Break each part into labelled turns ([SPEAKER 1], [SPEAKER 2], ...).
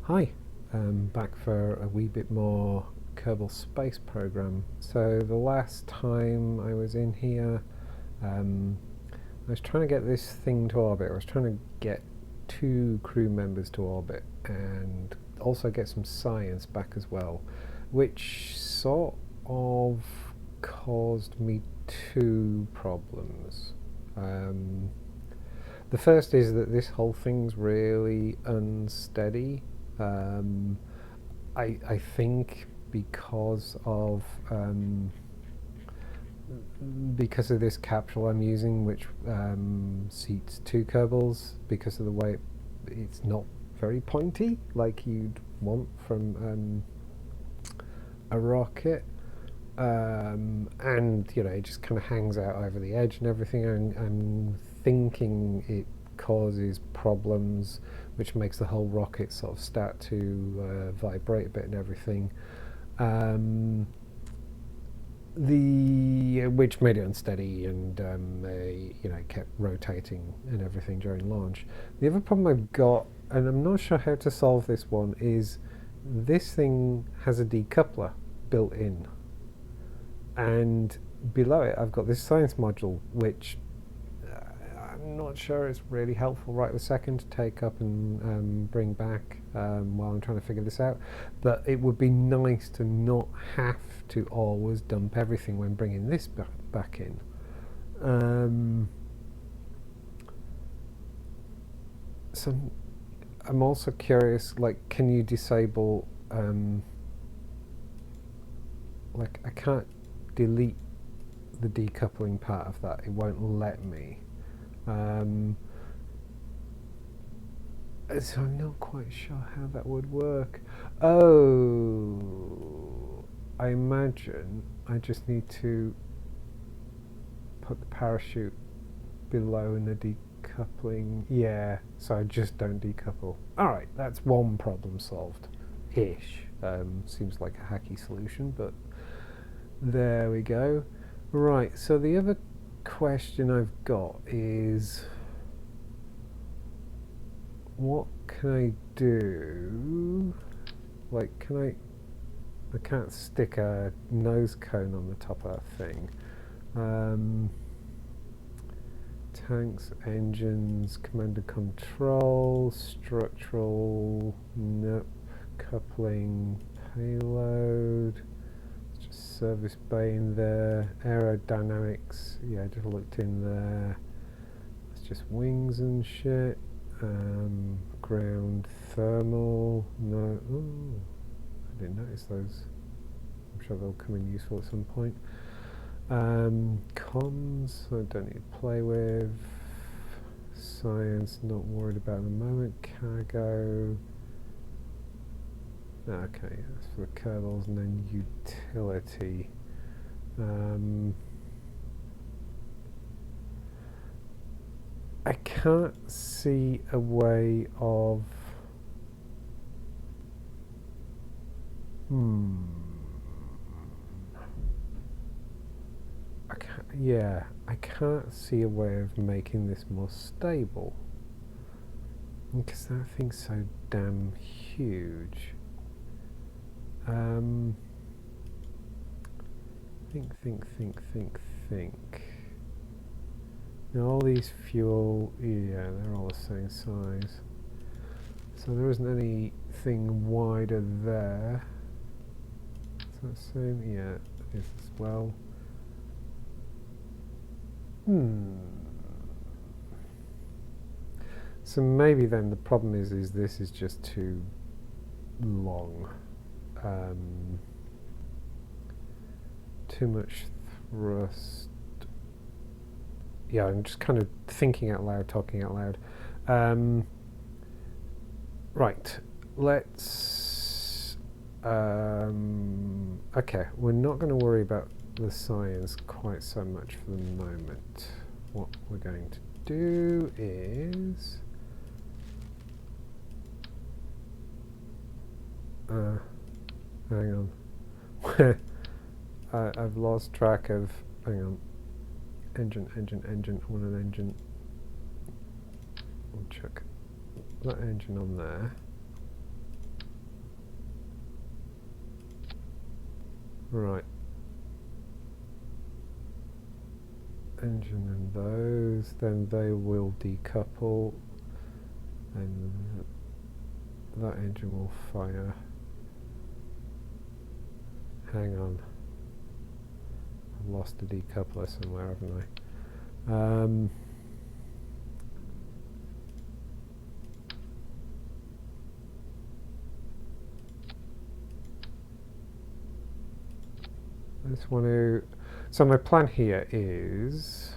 [SPEAKER 1] Hi, back for a wee bit more Kerbal Space Program. So the last time I was in here, I was trying to get this thing to orbit. I was trying to get 2 crew members to orbit and also get some science back as well, which sort of caused me 2 problems. The first is that this whole thing's really unsteady. Um, I think because of this capsule I'm using, which seats 2 Kerbals, because of the way it's not very pointy like you'd want from a rocket. And it just kind of hangs out over the edge and everything. I'm thinking it causes problems, which makes the whole rocket sort of start to vibrate a bit and everything. Which made it unsteady and kept rotating and everything during launch. The other problem I've got, and I'm not sure how to solve this one, is this thing has a decoupler built in, and below it I've got this science module, which I'm not sure it's really helpful right this second to take up and bring back while I'm trying to figure this out. But it would be nice to not have to always dump everything when bringing this back in. So I'm also curious, like, can you disable, like, I can't delete the decoupling part of that, it won't let me. So I'm not quite sure how that would work. Oh, I imagine I just need to put the parachute below in the decoupling. Yeah, so I just don't decouple. Alright, that's one problem solved. Ish. Seems like a hacky solution, but there we go. Right, so the other question I've got is, what can I do? Like, I can't stick a nose cone on the top of that thing. Tanks, engines, command and control, structural, nope, coupling, payload, just service bay in there, aerodynamics, yeah, I just looked in there, it's just wings and shit. Ground thermal, no, ooh, I didn't notice those. I'm sure they'll come in useful at some point. Comms, I don't need to play with. Science, not worried about at the moment. Cargo, okay, that's for the Kerbals. And then utility. I can't see a way of I can't see a way of making this more stable, because that thing's so damn huge. Think. Now all these fuel, yeah, they're all the same size. So there isn't anything wider there. Is that the same? Yeah, it is as well. So maybe then the problem is this is just too long. Too much thrust. Yeah, I'm just kind of thinking out loud, talking out loud. Right, let's... okay, we're not going to worry about the science quite so much for the moment. What we're going to do is... hang on. I've lost track of... hang on. Engine. I want an engine. We'll check that engine on there. Right. Engine and those, then they will decouple, and that engine will fire. Hang on. I've lost a decoupler somewhere, haven't I? I just want to... So my plan here is...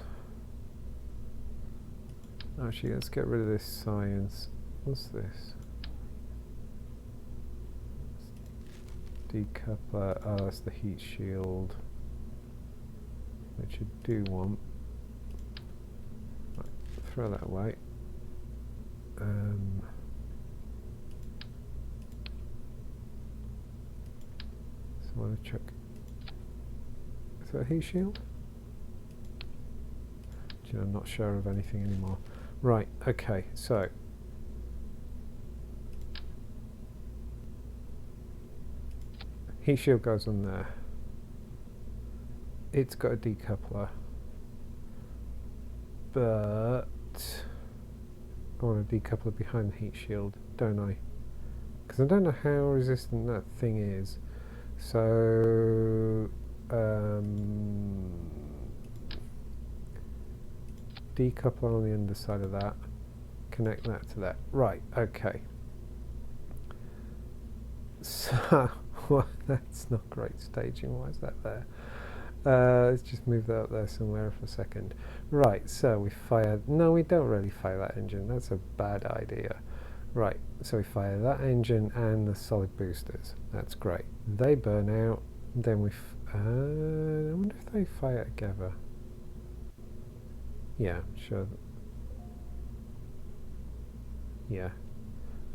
[SPEAKER 1] Actually, let's get rid of this science. What's this? Decoupler. Oh, that's the heat shield, which you do want. Right, throw that away. So I want to check. Is that a heat shield? Actually, I'm not sure of anything anymore. Right, okay, so heat shield goes on there. It's got a decoupler, but I want a decoupler behind the heat shield, don't I? Because I don't know how resistant that thing is. So decoupler on the underside of that, connect that to that. Right, okay. So, well, that's not great staging. Why is that there? Let's just move that up there somewhere for a second. Right, so we fire... No, we don't really fire that engine. That's a bad idea. Right, so we fire that engine and the solid boosters. That's great. They burn out. Then we... I wonder if they fire together. Yeah, sure. Yeah.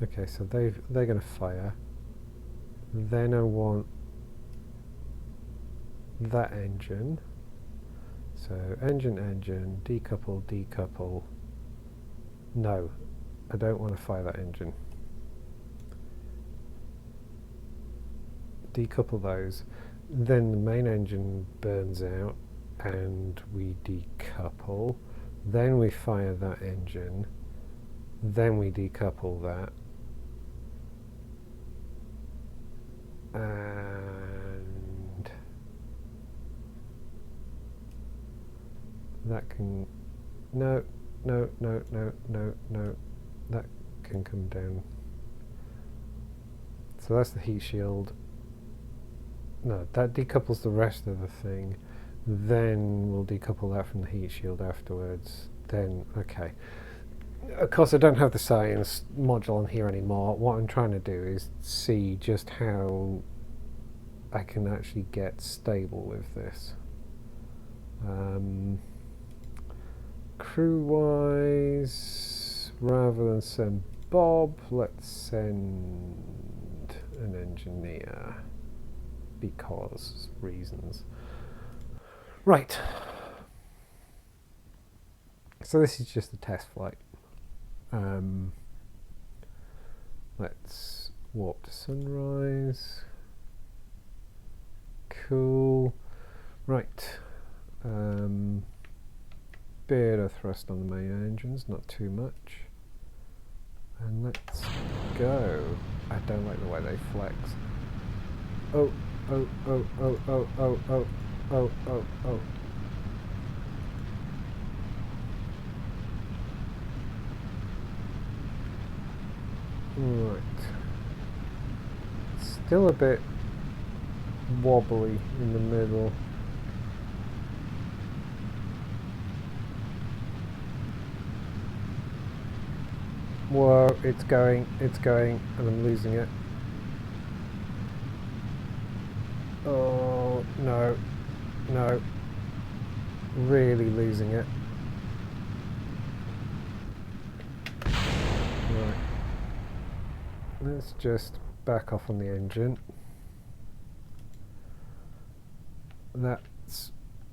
[SPEAKER 1] Okay, so they're going to fire. Then I want that engine. So engine, decouple. No, I don't want to fire that engine. Decouple those. Then the main engine burns out and we decouple. Then we fire that engine. Then we decouple that. And that can... No. That can come down. So that's the heat shield. No, that decouples the rest of the thing. Then we'll decouple that from the heat shield afterwards. Then, okay. Of course, I don't have the science module on here anymore. What I'm trying to do is see just how I can actually get stable with this. Crew-wise, rather than send Bob, let's send an engineer. Because reasons. Right. So this is just a test flight. Let's warp to sunrise. Cool. Right. Bit of thrust on the main engines, not too much. And let's go. I don't like the way they flex. Oh. Right. Still a bit wobbly in the middle. Whoa, it's going, and I'm losing it. Oh, no, really losing it. Right, let's just back off on the engine. That's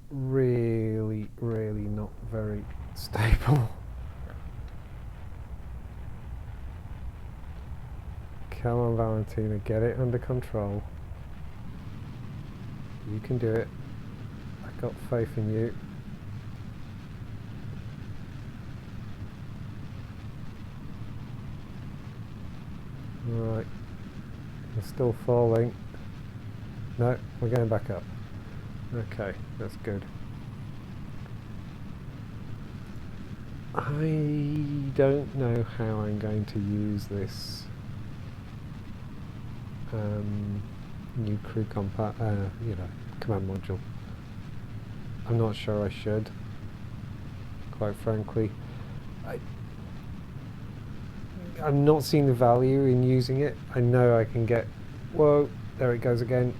[SPEAKER 1] really not very stable. Come on, Valentina, get it under control. You can do it. I've got faith in you. Right. We're still falling. No, we're going back up. Okay, that's good. I don't know how I'm going to use this new crew command module. I'm not sure I should, quite frankly. I'm not seeing the value in using it. I know I can get, whoa, there it goes again,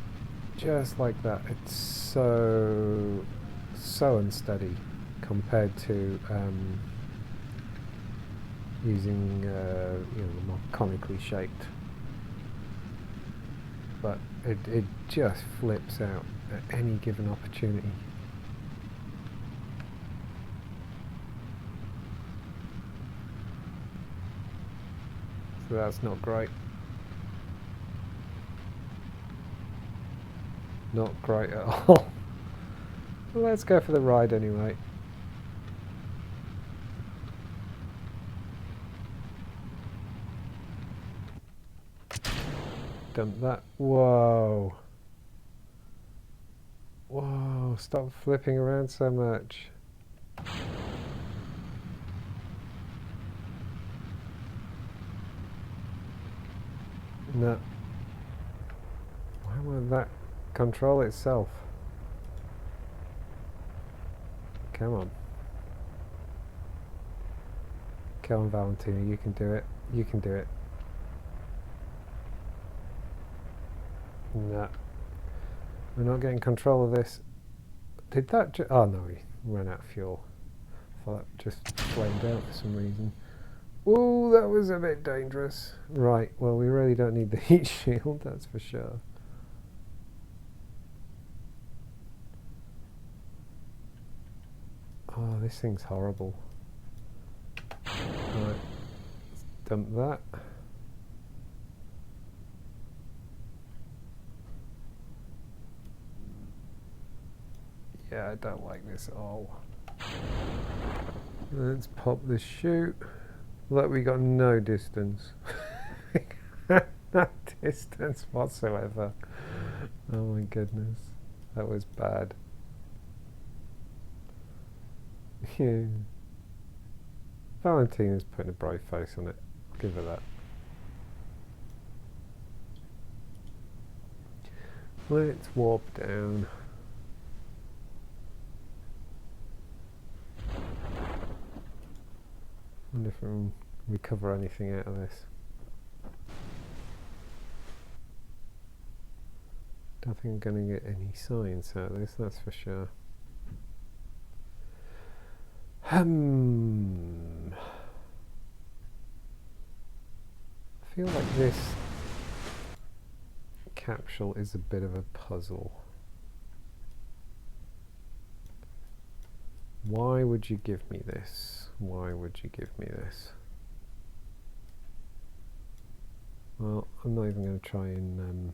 [SPEAKER 1] just like that. It's so unsteady compared to using the more conically shaped. But it just flips out at any given opportunity. So that's not great. Not great at all. Well, let's go for the ride anyway. Dump that. Whoa. Whoa, stop flipping around so much. No. Why won't that control itself? Come on. Come on, Valentina, you can do it. You can do it. No. We're not getting control of this. Did that oh no, we ran out of fuel. I thought that just flamed out for some reason. Ooh, that was a bit dangerous. Right, well we really don't need the heat shield, that's for sure. Oh, this thing's horrible. Right, let's dump that. Yeah, I don't like this at all. Let's pop the chute. Look, we got no distance. No distance whatsoever. Oh my goodness. That was bad. Yeah. Valentina's putting a brave face on it. I'll give her that. Let's warp down. I wonder if we can recover anything out of this. Don't think I'm going to get any science out of this, that's for sure. I feel like this capsule is a bit of a puzzle. Why would you give me this? Why would you give me this? Well, I'm not even going to try and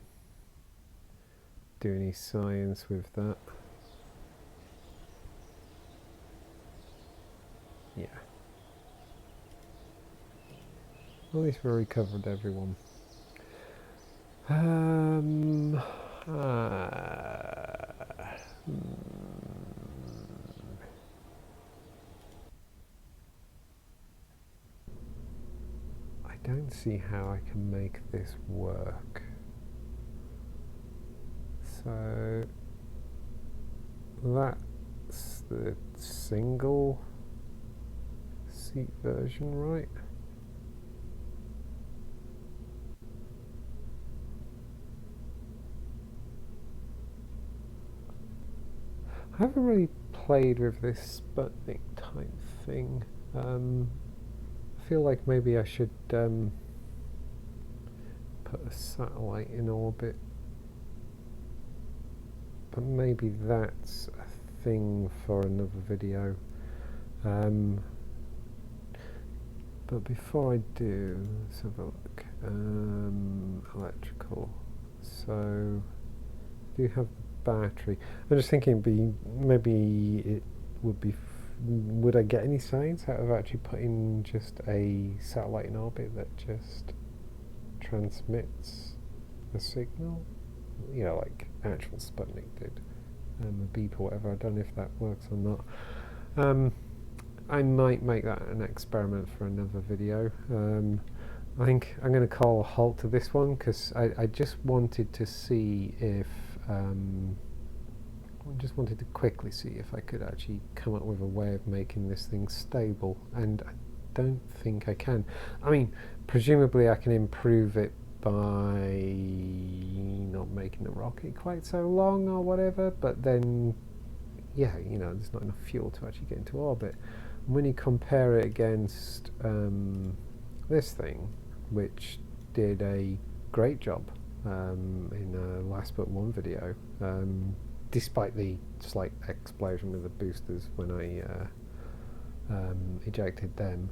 [SPEAKER 1] do any science with that. Yeah. At least we recovered everyone. I don't see how I can make this work. So that's the single seat version, right? I haven't really played with this Sputnik type thing. I feel like maybe I should put a satellite in orbit, but maybe that's a thing for another video. But before I do, let's have a look. Electrical. So, do you have battery. I'm just thinking maybe it would be would I get any science out of actually putting just a satellite in orbit that just transmits a signal, you know, like actual Sputnik did, a beep or whatever. I don't know if that works or not. I might make that an experiment for another video. I think I'm going to call a halt to this one because I just wanted to see if I just wanted to quickly see if I could actually come up with a way of making this thing stable, and I don't think I can. I mean, presumably I can improve it by not making the rocket quite so long or whatever, but then, yeah, you know, there's not enough fuel to actually get into orbit. And when you compare it against this thing, which did a great job in the last but one video, despite the slight explosion with the boosters when I ejected them,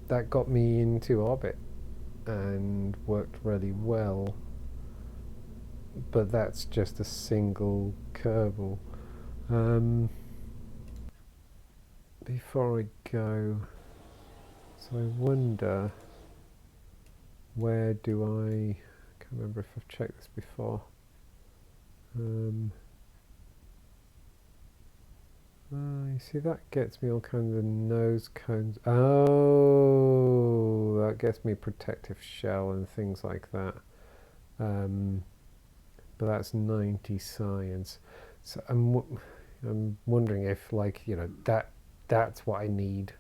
[SPEAKER 1] that got me into orbit and worked really well. But that's just a single Kerbal. Before I go, so I wonder, where do I can't remember if I've checked this before. You see, that gets me all kinds of nose cones. Oh, that gets me protective shell and things like that. But that's 90 science. So I'm wondering if, like, you know, that's what I need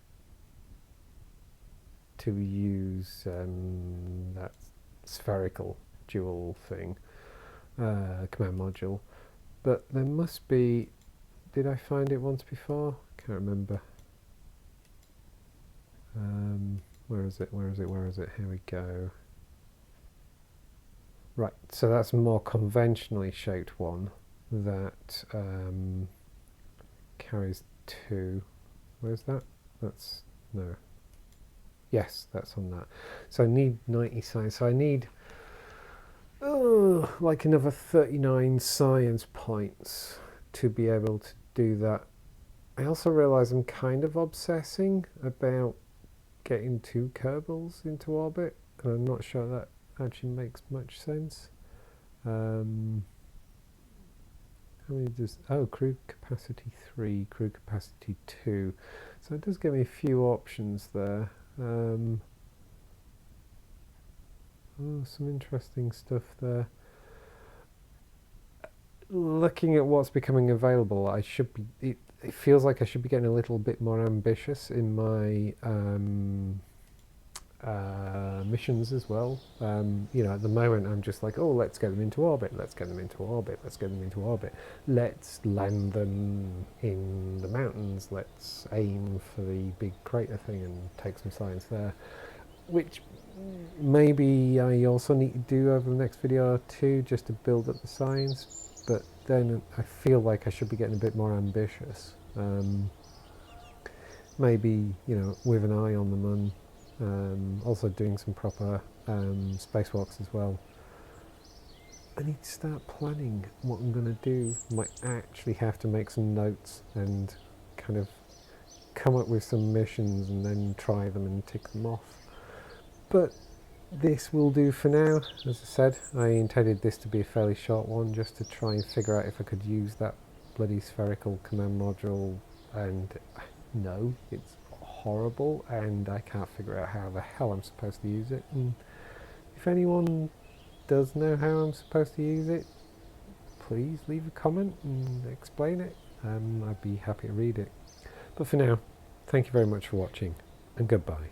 [SPEAKER 1] to use that spherical dual thing, command module. But there must be. Did I find it once before? Can't remember. Where is it? Where is it? Where is it? Here we go. Right, so that's a more conventionally shaped one that carries 2. Where's that? That's no. Yes, that's on that. So I need 90 science. So I need like another 39 science points to be able to do that. I also realise I'm kind of obsessing about getting 2 Kerbals into orbit, and I'm not sure that actually makes much sense. How many does... Oh, crew capacity 3, crew capacity 2. So it does give me a few options there. Oh, some interesting stuff there. Looking at what's becoming available, I should be. It feels like I should be getting a little bit more ambitious in my missions as well. You know, at the moment I'm just like, oh, let's get them into orbit, let's get them into orbit, let's get them into orbit, let's land them in the mountains, let's aim for the big crater thing and take some science there, which maybe I also need to do over the next video or two just to build up the science. But then I feel like I should be getting a bit more ambitious. Maybe, you know, with an eye on the moon, also doing some proper spacewalks as well. I need to start planning what I'm going to do. Might actually have to make some notes and kind of come up with some missions and then try them and tick them off. But this will do for now. As I said, I intended this to be a fairly short one just to try and figure out if I could use that bloody spherical command module, and no, it's horrible and I can't figure out how the hell I'm supposed to use it. And if anyone does know how I'm supposed to use it, please leave a comment and explain it. I'd be happy to read it. But for now, thank you very much for watching, and goodbye.